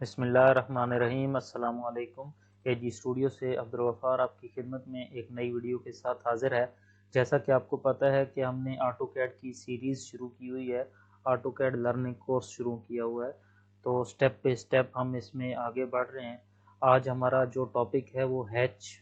बिस्मिल्लाहिर्रहमानिर्रहीम। अस्सलाम वालेकुम। एजी स्टूडियो से अब्दुल गफ्फार आपकी खिदमत में एक नई वीडियो के साथ हाजिर है। जैसा कि आपको पता है कि हमने ऑटोकैड की सीरीज़ शुरू की हुई है, ऑटोकैड लर्निंग कोर्स शुरू किया हुआ है। तो स्टेप पे स्टेप हम इसमें आगे बढ़ रहे हैं। आज हमारा जो टॉपिक है वो हैच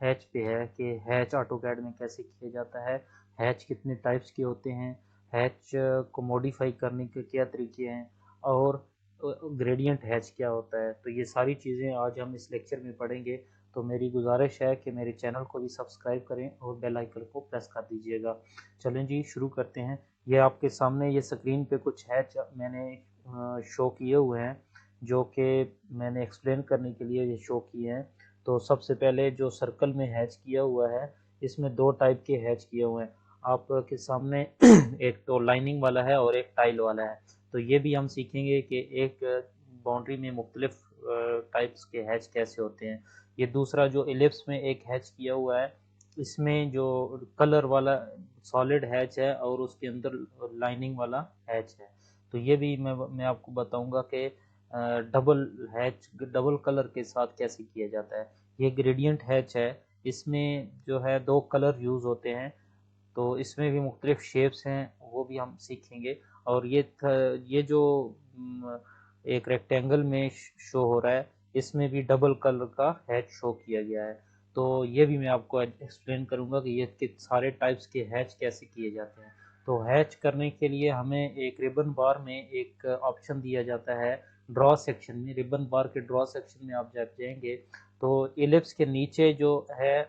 हैच पे है कि हैच ऑटोकैड में कैसे किया जाता है, हैच कितने टाइप्स के होते हैं, हैच को मॉडिफाई करने के क्या तरीके हैं, और ग्रेडियंट हैच क्या होता है। तो ये सारी चीज़ें आज हम इस लेक्चर में पढ़ेंगे। तो मेरी गुजारिश है कि मेरे चैनल को भी सब्सक्राइब करें और बेल आइकन को प्रेस कर दीजिएगा। चलें जी, शुरू करते हैं। ये आपके सामने ये स्क्रीन पे कुछ हैच मैंने शो किए हुए हैं, जो कि मैंने एक्सप्लेन करने के लिए ये शो किए हैं। तो सबसे पहले जो सर्कल में हैच किया हुआ है, इसमें दो टाइप के हैच किए हुए हैं आपके सामने। एक तो लाइनिंग वाला है और एक टाइल वाला है। तो ये भी हम सीखेंगे कि एक बाउंड्री में मुख्तलिफ टाइप्स के हैच कैसे होते हैं। ये दूसरा जो एलिप्स में एक हैच किया हुआ है, इसमें जो कलर वाला सॉलिड हैच है और उसके अंदर लाइनिंग वाला हैच है। तो ये भी मैं आपको बताऊंगा कि डबल हैच डबल कलर के साथ कैसे किया जाता है। ये ग्रेडियंट हैच है, इसमें जो है दो कलर यूज़ होते हैं। तो इसमें भी मुख्तलिफ शेप्स हैं, वो भी हम सीखेंगे। और ये जो एक रेक्टेंगल में शो हो रहा है, इसमें भी डबल कलर का हैच शो किया गया है। तो ये भी मैं आपको एक्सप्लेन करूंगा कि ये सारे टाइप्स के हैच कैसे किए जाते हैं। तो हैच करने के लिए हमें एक रिबन बार में एक ऑप्शन दिया जाता है। ड्रॉ सेक्शन में, रिबन बार के ड्रॉ सेक्शन में आप जब जाएंगे तो एलिप्स के नीचे जो है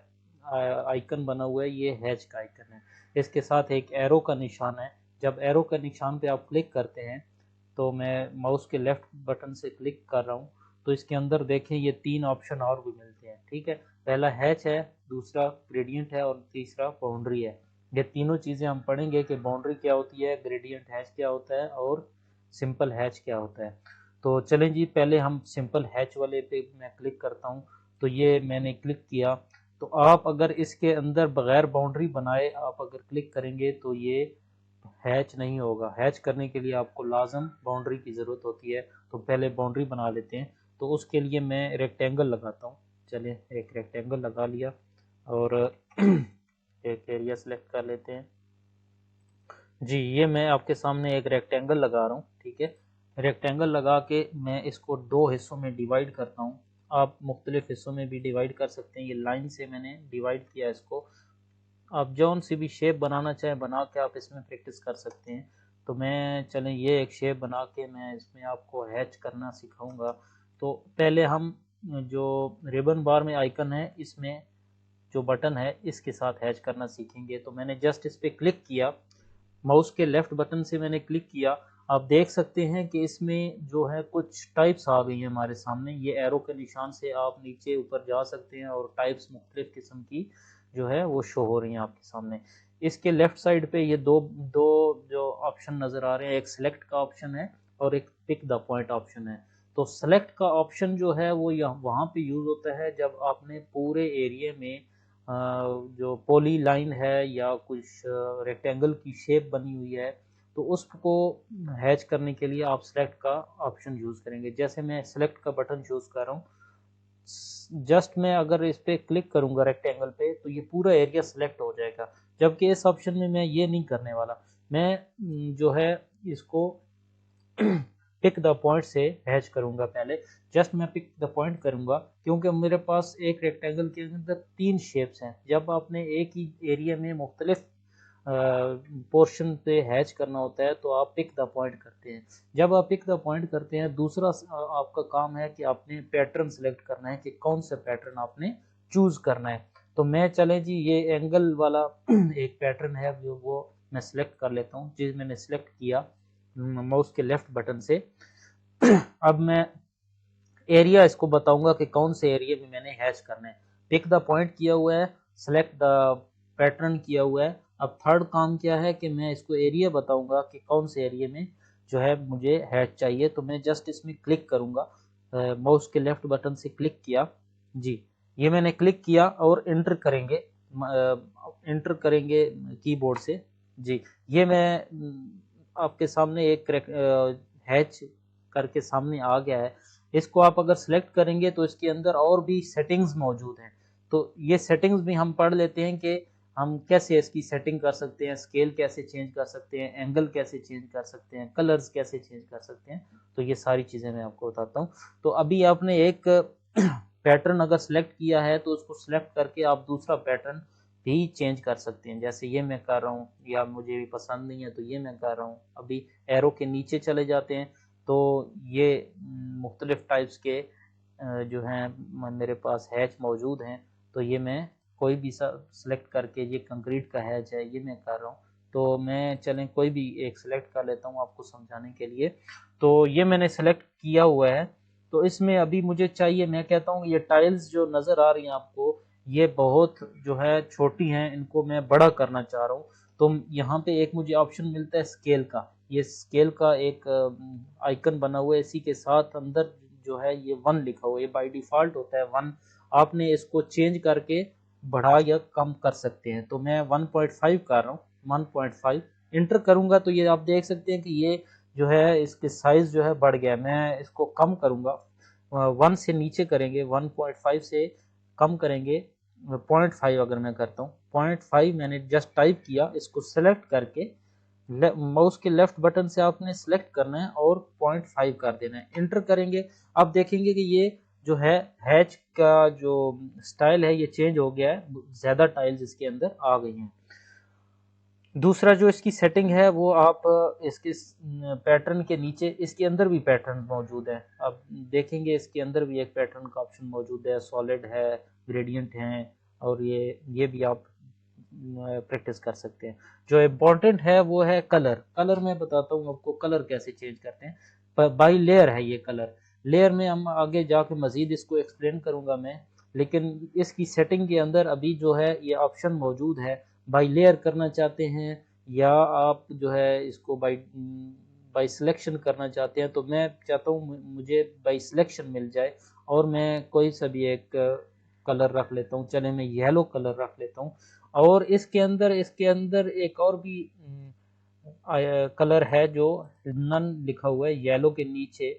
आइकन बना हुआ है, ये हैच का आइकन है। इसके साथ एक एरो का निशान है। जब एरो का निशान पे आप क्लिक करते हैं, तो मैं माउस के लेफ्ट बटन से क्लिक कर रहा हूँ, तो इसके अंदर देखें ये तीन ऑप्शन और भी मिलते हैं। ठीक है, पहला हैच है, दूसरा ग्रेडियंट है और तीसरा बाउंड्री है। ये तीनों चीज़ें हम पढ़ेंगे कि बाउंड्री क्या होती है, ग्रेडियंट हैच क्या होता है और सिंपल हैच क्या होता है। तो चलें जी, पहले हम सिंपल हैच वाले पे मैं क्लिक करता हूँ। तो ये मैंने क्लिक किया। तो आप अगर इसके अंदर बगैर बाउंड्री बनाए आप अगर क्लिक करेंगे तो ये हैच नहीं होगा। हैच करने के लिए आपको लाजम बाउंड्री की ज़रूरत होती है। तो पहले बाउंड्री बना लेते हैं। तो उसके लिए मैं रेक्टेंगल लगाता हूँ। चलिए, एक रेक्टेंगल लगा लिया और एक एरिया सेलेक्ट कर लेते हैं। जी, ये मैं आपके सामने एक रेक्टेंगल लगा रहा हूँ। ठीक है, रेक्टेंगल लगा के मैं इसको दो हिस्सों में डिवाइड करता हूँ। आप मुख्तलिफ हिस्सों में भी डिवाइड कर सकते हैं। ये लाइन से मैंने डिवाइड किया इसको। आप जौन सी भी शेप बनाना चाहें बना के आप इसमें प्रैक्टिस कर सकते हैं। तो मैं चलें ये एक शेप बना के मैं इसमें आपको हैच करना सिखाऊंगा। तो पहले हम जो रिबन बार में आइकन है, इसमें जो बटन है इसके साथ हैच करना सीखेंगे। तो मैंने जस्ट इस पर क्लिक किया, माउस के लेफ्ट बटन से मैंने क्लिक किया। आप देख सकते हैं कि इसमें जो है कुछ टाइप्स आ गई हैं हमारे सामने। ये एरो के निशान से आप नीचे ऊपर जा सकते हैं और टाइप्स मुख्तलिफ किस्म की जो है वो शो हो रही हैं आपके सामने। इसके लेफ्ट साइड पे ये दो दो जो ऑप्शन नज़र आ रहे हैं, एक सिलेक्ट का ऑप्शन है और एक पिक द पॉइंट ऑप्शन है। तो सेलेक्ट का ऑप्शन जो है वो वहाँ पे यूज़ होता है जब आपने पूरे एरिया में जो पॉली लाइन है या कुछ रेक्टेंगल की शेप बनी हुई है, तो उसको हैच करने के लिए आप सेलेक्ट का ऑप्शन यूज़ करेंगे। जैसे मैं सेलेक्ट का बटन चूज़ कर रहा हूँ, जस्ट मैं अगर इस पर क्लिक करूँगा रेक्टेंगल पे तो ये पूरा एरिया सेलेक्ट हो जाएगा। जबकि इस ऑप्शन में मैं ये नहीं करने वाला। मैं जो है इसको पिक द पॉइंट से हैच करूंगा। पहले जस्ट मैं पिक द पॉइंट करूंगा, क्योंकि मेरे पास एक रेक्टेंगल के अंदर तीन शेप्स हैं। जब आपने एक ही एरिया में मुख्तलिफ पोर्शन पे हैच करना होता है तो आप पिक द पॉइंट करते हैं। जब आप पिक द पॉइंट करते हैं, दूसरा आपका काम है कि आपने पैटर्न सेलेक्ट करना है कि कौन सा पैटर्न आपने चूज करना है। तो मैं चले जी ये एंगल वाला एक पैटर्न है जो वो मैं सिलेक्ट कर लेता हूँ। जी, मैंने सिलेक्ट किया माउस के लेफ्ट बटन से। अब मैं एरिया इसको बताऊंगा कि कौन से एरिया में मैंने हैच करना है। पिक द पॉइंट किया हुआ है, सेलेक्ट द पैटर्न किया हुआ है। अब थर्ड काम क्या है कि मैं इसको एरिया बताऊंगा कि कौन से एरिया में जो है मुझे हैच चाहिए। तो मैं जस्ट इसमें क्लिक करूंगा, माउस के लेफ्ट बटन से क्लिक किया। जी, ये मैंने क्लिक किया और एंटर करेंगे, एंटर करेंगे कीबोर्ड से। जी, ये मैं आपके सामने एक हैच करके सामने आ गया है। इसको आप अगर सेलेक्ट करेंगे तो इसके अंदर और भी सेटिंग्स मौजूद हैं। तो ये सेटिंग्स भी हम पढ़ लेते हैं कि हम कैसे इसकी सेटिंग कर सकते हैं, स्केल कैसे चेंज कर सकते हैं, एंगल कैसे चेंज कर सकते हैं, कलर्स कैसे चेंज कर सकते हैं। तो ये सारी चीज़ें मैं आपको बताता हूँ। तो अभी आपने एक पैटर्न अगर सेलेक्ट किया है तो उसको सेलेक्ट करके आप दूसरा पैटर्न भी चेंज कर सकते हैं। जैसे ये मैं कर रहा हूँ, या मुझे भी पसंद नहीं है तो ये मैं कर रहा हूँ। अभी एरो के नीचे चले जाते हैं तो ये मुख्तलिफ टाइप्स के जो हैं मेरे पास हैच मौजूद हैं। तो ये मैं कोई भी सेलेक्ट करके, ये कंक्रीट का हैच है, ये मैं कर रहा हूँ। तो मैं चलें कोई भी एक सेलेक्ट कर लेता हूँ आपको समझाने के लिए। तो ये मैंने सेलेक्ट किया हुआ है। तो इसमें अभी मुझे चाहिए, मैं कहता हूँ ये टाइल्स जो नज़र आ रही हैं आपको, ये बहुत जो है छोटी हैं, इनको मैं बड़ा करना चाह रहा हूँ। तो यहाँ पे एक मुझे ऑप्शन मिलता है स्केल का। ये स्केल का एक आइकन बना हुआ है, इसी के साथ अंदर जो है ये 1 लिखा हुआ है, ये बाय डिफॉल्ट होता है 1। आपने इसको चेंज करके बढ़ा या कम कर सकते हैं। तो मैं 1.5 कर रहा हूँ, 1.5 इंटर करूंगा तो ये आप देख सकते हैं कि ये जो है इसके साइज जो है बढ़ गया। मैं इसको कम करूंगा, 1 से नीचे करेंगे, 1.5 से कम करेंगे, 0.5 अगर मैं करता हूँ, 0.5 मैंने जस्ट टाइप किया, इसको सेलेक्ट करके माउस के लेफ्ट बटन से आपने सेलेक्ट करना है और 0.5 कर देना है, इंटर करेंगे। आप देखेंगे कि ये जो है हैच का जो स्टाइल है ये चेंज हो गया है, ज्यादा टाइल्स इसके अंदर आ गई हैं। दूसरा जो इसकी सेटिंग है वो आप इसके पैटर्न के नीचे, इसके अंदर भी पैटर्न मौजूद है। अब देखेंगे इसके अंदर भी एक पैटर्न का ऑप्शन मौजूद है, सॉलिड है, ग्रेडियंट हैं, और ये भी आप प्रैक्टिस कर सकते हैं। जो इम्पोर्टेंट है वो है कलर। कलर मैं बताता हूँ आपको कलर कैसे चेंज करते हैं। बाई लेयर है ये कलर। लेयर में हम आगे जाके मजीद इसको एक्सप्लेन करूंगा मैं, लेकिन इसकी सेटिंग के अंदर अभी जो है ये ऑप्शन मौजूद है। बाई लेयर करना चाहते हैं या आप जो है इसको बाई सिलेक्शन करना चाहते हैं, तो मैं चाहता हूँ मुझे बाई सिलेक्शन मिल जाए, और मैं कोई सा भी एक कलर रख लेता हूँ। चले मैं येलो कलर रख लेता हूँ। और इसके अंदर एक और भी कलर है जो नन लिखा हुआ है येलो के नीचे।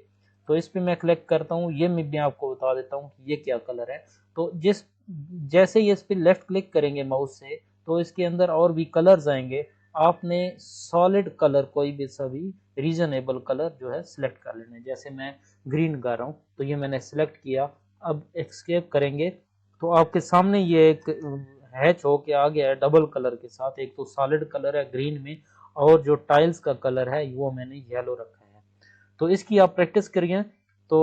तो इस पे मैं क्लिक करता हूँ, ये मैं आपको बता देता हूँ कि ये क्या कलर है। तो जैसे ही इस पे लेफ्ट क्लिक करेंगे माउस से तो इसके अंदर और भी कलर्स आएंगे। आपने सॉलिड कलर कोई भी सभी रीजनेबल कलर जो है सिलेक्ट कर लेना है। जैसे मैं ग्रीन कर रहा हूँ तो ये मैंने सिलेक्ट किया। अब एस्केप करेंगे तो आपके सामने ये एक हैच होके आ गया है डबल कलर के साथ। एक तो सॉलिड कलर है ग्रीन में, और जो टाइल्स का कलर है वो मैंने येलो रखा है। तो इसकी आप प्रैक्टिस करिए। तो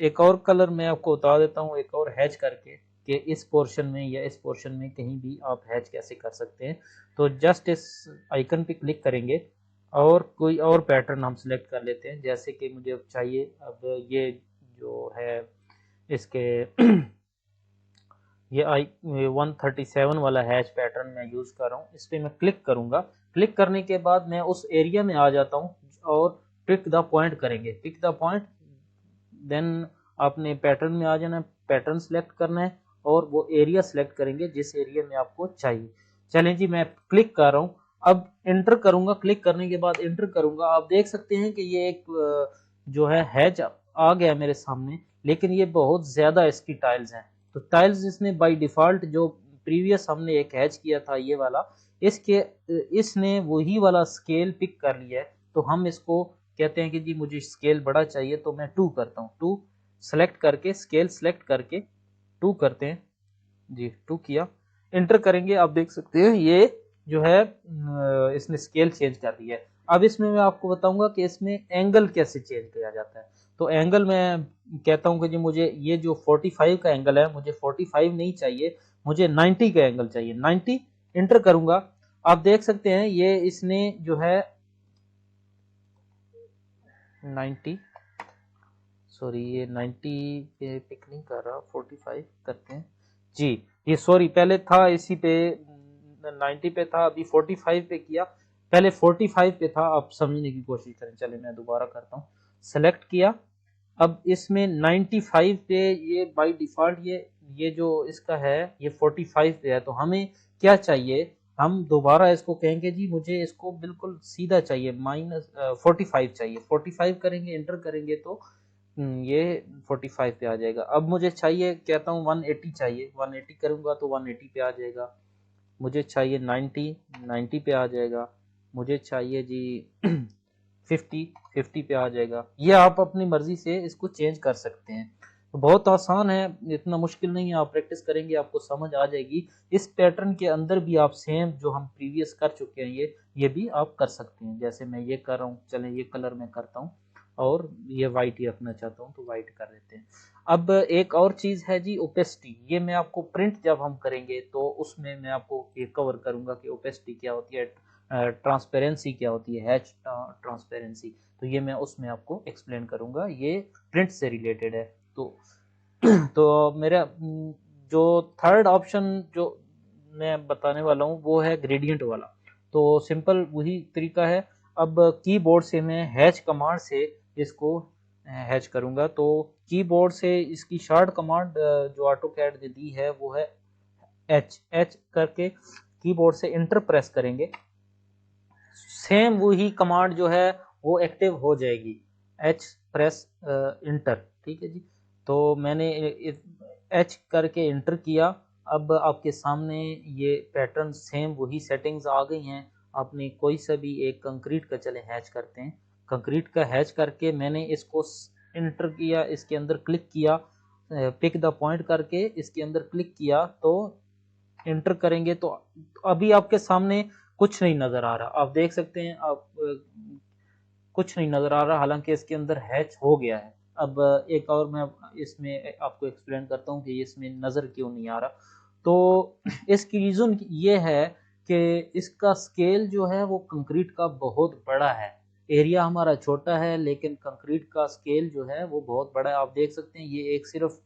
एक और कलर मैं आपको बता देता हूँ, एक और हैच करके, कि इस पोर्शन में या इस पोर्शन में कहीं भी आप हैच कैसे कर सकते हैं। तो जस्ट इस आइकन पे क्लिक करेंगे और कोई और पैटर्न हम सिलेक्ट कर लेते हैं। जैसे कि मुझे चाहिए अब ये जो है इसके ये 137 वाला हैच पैटर्न मैं यूज कर रहा हूँ। इस पर मैं क्लिक करूंगा। क्लिक करने के बाद मैं उस एरिया में आ जाता हूँ और पिक द पॉइंट करेंगे, पिक द पॉइंट। देन आपने पैटर्न में आ जाना है, पैटर्न सेलेक्ट करना है और वो एरिया सेलेक्ट करेंगे जिस एरिया में आपको चाहिए। चलें जी, मैं क्लिक कर रहा हूँ। अब एंटर करूंगा, क्लिक करने के बाद एंटर करूंगा। आप देख सकते हैं कि ये एक जो है हैच आ गया मेरे सामने, लेकिन ये बहुत ज्यादा इसकी टाइल्स हैं। तो टाइल्स इसने बाय डिफॉल्ट जो प्रीवियस हमने एक हैच किया था ये वाला, इसके इसने वही वाला स्केल पिक कर लिया है। तो हम इसको कहते हैं कि जी मुझे स्केल बड़ा चाहिए, तो मैं 2 करता हूँ। 2 सेलेक्ट करके, स्केल सेलेक्ट करके 2 करते हैं जी, 2 किया, एंटर करेंगे। आप देख सकते हैं ये जो है इसने स्केल चेंज कर दिया है। अब इसमें मैं आपको बताऊंगा कि इसमें एंगल कैसे चेंज किया जाता है। तो एंगल मैं कहता हूं कि जी मुझे ये जो 45 का एंगल है, मुझे 45 नहीं चाहिए, मुझे 90 का एंगल चाहिए। 90 एंटर करूंगा। आप देख सकते हैं ये इसने जो है 90, सॉरी ये 90 पे पिक नहीं कर रहा, 45 करते हैं जी। ये सॉरी पहले था इसी पे 90 पे था, अभी 45 पे किया, पहले 45 पे था। आप समझने की कोशिश करें। चले मैं दोबारा करता हूँ, सेलेक्ट किया। अब इसमें 95 पे ये बाय डिफॉल्ट ये जो इसका है ये 45 पे है। तो हमें क्या चाहिए, हम दोबारा इसको कहेंगे जी मुझे इसको बिल्कुल सीधा चाहिए, -45 चाहिए। 45 करेंगे, एंटर करेंगे तो ये 45 पे आ जाएगा। अब मुझे चाहिए, कहता हूँ 180 चाहिए, 180 करूँगा तो 180 पे आ जाएगा। मुझे चाहिए 90 पे आ जाएगा। मुझे चाहिए जी 50 पे आ जाएगा। ये आप अपनी मर्जी से इसको चेंज कर सकते हैं। तो बहुत आसान है, इतना मुश्किल नहीं है। आप प्रैक्टिस करेंगे आपको समझ आ जाएगी। इस पैटर्न के अंदर भी आप सेम जो हम प्रीवियस कर चुके हैं ये भी आप कर सकते हैं। जैसे मैं ये कर रहा हूँ, चलें ये कलर में करता हूँ और ये वाइट ही रखना चाहता हूँ तो वाइट कर देते हैं। अब एक और चीज है जी ओपेसिटी। ये मैं आपको प्रिंट जब हम करेंगे तो उसमें मैं आपको ये कवर करूंगा कि ओपेसिटी क्या होती है, ट्रांसपेरेंसी क्या होती है, हैच ट्रांसपेरेंसी। तो ये मैं उसमें आपको एक्सप्लेन करूंगा, ये प्रिंट से रिलेटेड है। तो तो मेरा जो थर्ड ऑप्शन जो मैं बताने वाला हूँ वो है ग्रेडियंट वाला। तो सिंपल वही तरीका है। अब कीबोर्ड से मैं हैच कमांड से इसको हैच करूंगा। तो कीबोर्ड से इसकी शॉर्ट कमांड जो ऑटोकैड ने दी है वो है एच। एच करके कीबोर्ड से इंटर प्रेस करेंगे, सेम वही कमांड जो है वो एक्टिव हो जाएगी। एच प्रेस इंटर, ठीक है जी। तो मैंने एच करके इंटर किया। अब आपके सामने ये पैटर्न सेम वही सेटिंग्स आ गई हैं। आपने कोई सा भी एक कंक्रीट का, चले हैच करते हैं, कंक्रीट का हैच करके मैंने इसको इंटर किया, इसके अंदर क्लिक किया, पिक द पॉइंट करके इसके अंदर क्लिक किया तो इंटर करेंगे तो अभी आपके सामने कुछ नहीं नजर आ रहा। आप देख सकते हैं, आप कुछ नहीं नजर आ रहा, हालांकि इसके अंदर हैच हो गया है। अब एक और मैं इसमें आपको एक्सप्लेन करता हूँ कि इसमें नजर क्यों नहीं आ रहा। तो इसकी रीजन ये है कि इसका स्केल जो है वो कंक्रीट का बहुत बड़ा है। एरिया हमारा छोटा है लेकिन कंक्रीट का स्केल जो है वो बहुत बड़ा है। आप देख सकते हैं ये एक सिर्फ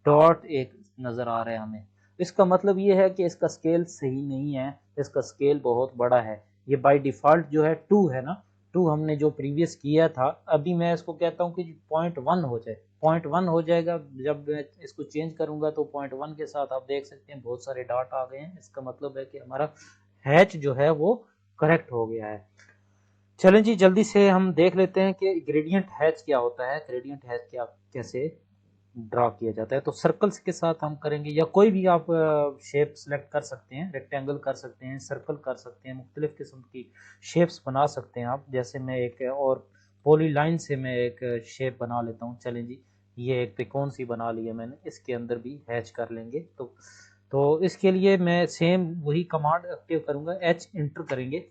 डॉट एक नजर आ रहा है हमें। इसका मतलब ये है कि इसका स्केल सही नहीं है, इसका स्केल बहुत बड़ा है। ये बाय डिफॉल्ट जो है 2 है ना, 2 हमने जो प्रीवियस किया था। अभी मैं इसको कहता हूँ कि 0.1 हो जाए, 0.1 हो जाएगा। जब मैं इसको चेंज करूंगा तो 0.1 के साथ आप देख सकते हैं बहुत सारे डॉट आ गए हैं। इसका मतलब है कि हमारा हैच जो है वो करेक्ट हो गया है। चलें जी जल्दी से हम देख लेते हैं कि ग्रेडियंट हैच क्या होता है, ग्रेडियंट हैच क्या कैसे ड्रा किया जाता है। तो सर्कल्स के साथ हम करेंगे, या कोई भी आप शेप सेलेक्ट कर सकते हैं, रेक्टेंगल कर सकते हैं, सर्कल कर सकते हैं, मुख्तलिफ किस्म की शेप्स बना सकते हैं आप। जैसे मैं एक और पॉली लाइन से मैं एक शेप बना लेता हूँ। चलें जी, ये एक त्रिकोण सी बना लिया मैंने, इसके अंदर भी हैच कर लेंगे। तो इसके लिए मैं सेम वही कमांड एक्टिव करूंगा, एच इंटर करेंगे।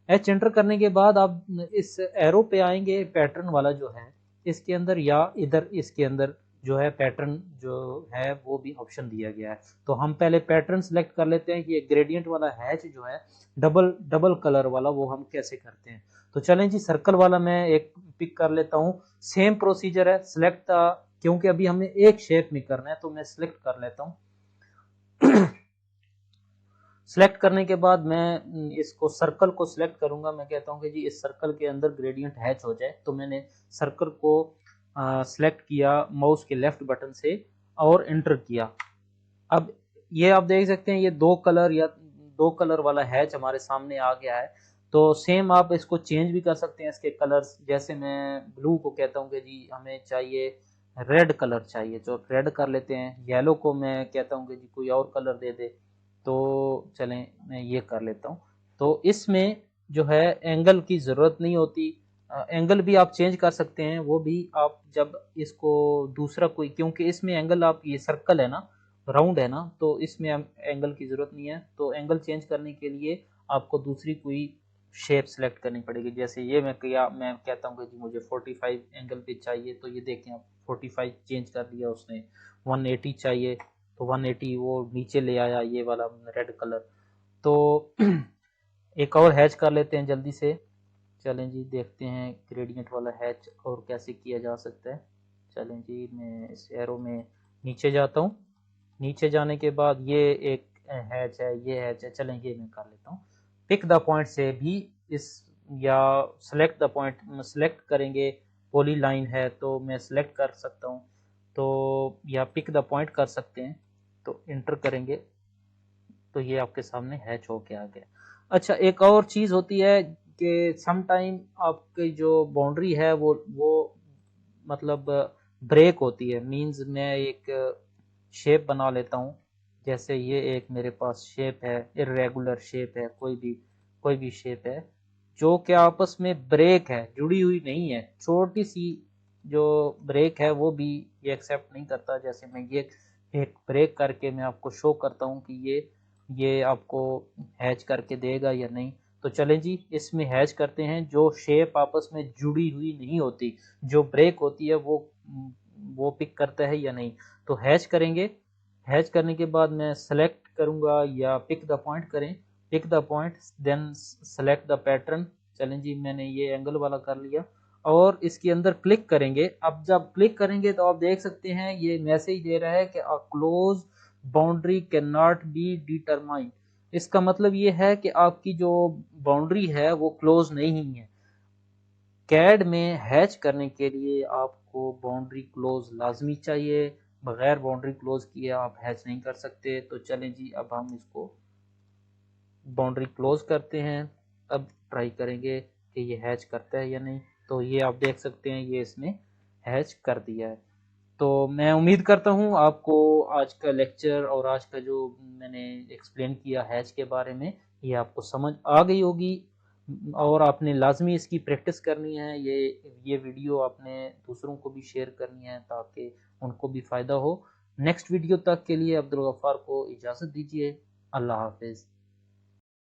एच एंटर करने के बाद आप इस एरो पे आएंगे, पैटर्न वाला जो है इसके अंदर, या इधर इसके अंदर जो है पैटर्न जो है वो भी ऑप्शन दिया गया है। तो हम पहले पैटर्न सेलेक्ट कर लेते हैं कि ये ग्रेडियंट वाला हैच जो है डबल डबल कलर वाला वो हम कैसे करते हैं। तो चलें जी, सर्कल वाला मैं एक पिक कर लेता हूँ। सेम प्रोसीजर है, सिलेक्ट, क्योंकि अभी हमें एक शेप में करना है तो मैं सिलेक्ट कर लेता हूँ। सिलेक्ट करने के बाद मैं इसको सर्कल को सिलेक्ट करूंगा। मैं कहता हूं कि जी इस सर्कल के अंदर ग्रेडियंट हैच हो जाए। तो मैंने सर्कल को सिलेक्ट किया माउस के लेफ्ट बटन से और एंटर किया। अब ये आप देख सकते हैं ये दो कलर वाला हैच हमारे सामने आ गया है। तो सेम आप इसको चेंज भी कर सकते हैं इसके कलर्स। जैसे मैं ब्लू को कहता हूं कि जी हमें चाहिए रेड कलर चाहिए, तो रेड कर लेते हैं। येलो को मैं कहता हूं कि जी कोई और कलर दे दे, तो चलें मैं ये कर लेता हूँ। तो इसमें जो है एंगल की ज़रूरत नहीं होती। एंगल भी आप चेंज कर सकते हैं, वो भी आप जब इसको दूसरा कोई, क्योंकि इसमें एंगल, आप ये सर्कल है ना, राउंड है ना, तो इसमें एंगल की ज़रूरत नहीं है। तो एंगल चेंज करने के लिए आपको दूसरी कोई शेप सेलेक्ट करनी पड़ेगी। जैसे ये मैं कहता हूँ कि जी मुझे 45 एंगल पे चाहिए, तो ये देखें आप 45 चेंज कर दिया उसने। 180 चाहिए तो 180 वो नीचे ले आया, ये वाला रेड कलर। तो एक और हैच कर लेते हैं जल्दी से। चलें जी देखते हैं ग्रेडियंट वाला हैच और कैसे किया जा सकता है। चलें जी मैं इस एरो में नीचे जाता हूँ। नीचे जाने के बाद ये एक हैच है, ये हैच है, चलें ये मैं कर लेता हूँ। पिक द पॉइंट से भी इस, या सेलेक्ट द पॉइंट सेलेक्ट करेंगे, पॉली लाइन है तो मैं सेलेक्ट कर सकता हूँ। तो या पिक द पॉइंट कर सकते हैं, तो इंटर करेंगे तो ये आपके सामने हैच होके आ गया। अच्छा, एक और चीज़ होती है कि सम टाइम आपकी जो बाउंड्री है वो मतलब ब्रेक होती है। मींस मैं एक शेप बना लेता हूँ, जैसे ये एक मेरे पास शेप है, इर्रेगुलर शेप है, कोई भी शेप है जो कि आपस में ब्रेक है, जुड़ी हुई नहीं है। छोटी सी जो ब्रेक है वो भी ये एक्सेप्ट नहीं करता। जैसे मैं ये एक ब्रेक करके मैं आपको शो करता हूँ कि ये आपको हैच करके देगा या नहीं। तो चलें जी, इसमें हैच करते हैं। जो शेप आपस में जुड़ी हुई नहीं होती, जो ब्रेक होती है, वो पिक करता है या नहीं। तो हैच करेंगे। हैच करने के बाद मैं सेलेक्ट करूंगा, या पिक द पॉइंट करें, pick the point then select the pattern. चलें जी, मैंने ये एंगल वाला कर लिया और इसके अंदर क्लिक करेंगे। अब जब क्लिक करेंगे तो आप देख सकते हैं ये मैसेज दे रहा है कि a close boundary can not be determined. इसका मतलब ये है कि आपकी जो बाउंड्री है वो क्लोज नहीं है। कैड में हैच करने के लिए आपको बाउंड्री क्लोज लाजमी चाहिए। बगैर बाउंड्री क्लोज किए आप हैच नहीं कर सकते। तो चलें जी, अब हम इसको बाउंड्री क्लोज करते हैं। अब ट्राई करेंगे कि ये हैच करता है या नहीं। तो ये आप देख सकते हैं ये इसने हैच कर दिया है। तो मैं उम्मीद करता हूँ आपको आज का लेक्चर और आज का जो मैंने एक्सप्लेन किया हैच के बारे में, ये आपको समझ आ गई होगी। और आपने लाजमी इसकी प्रैक्टिस करनी है। ये वीडियो आपने दूसरों को भी शेयर करनी है ताकि उनको भी फ़ायदा हो। नेक्स्ट वीडियो तक के लिए अब्दुल गफ्फार को इजाज़त दीजिए। अल्लाह हाफिज़।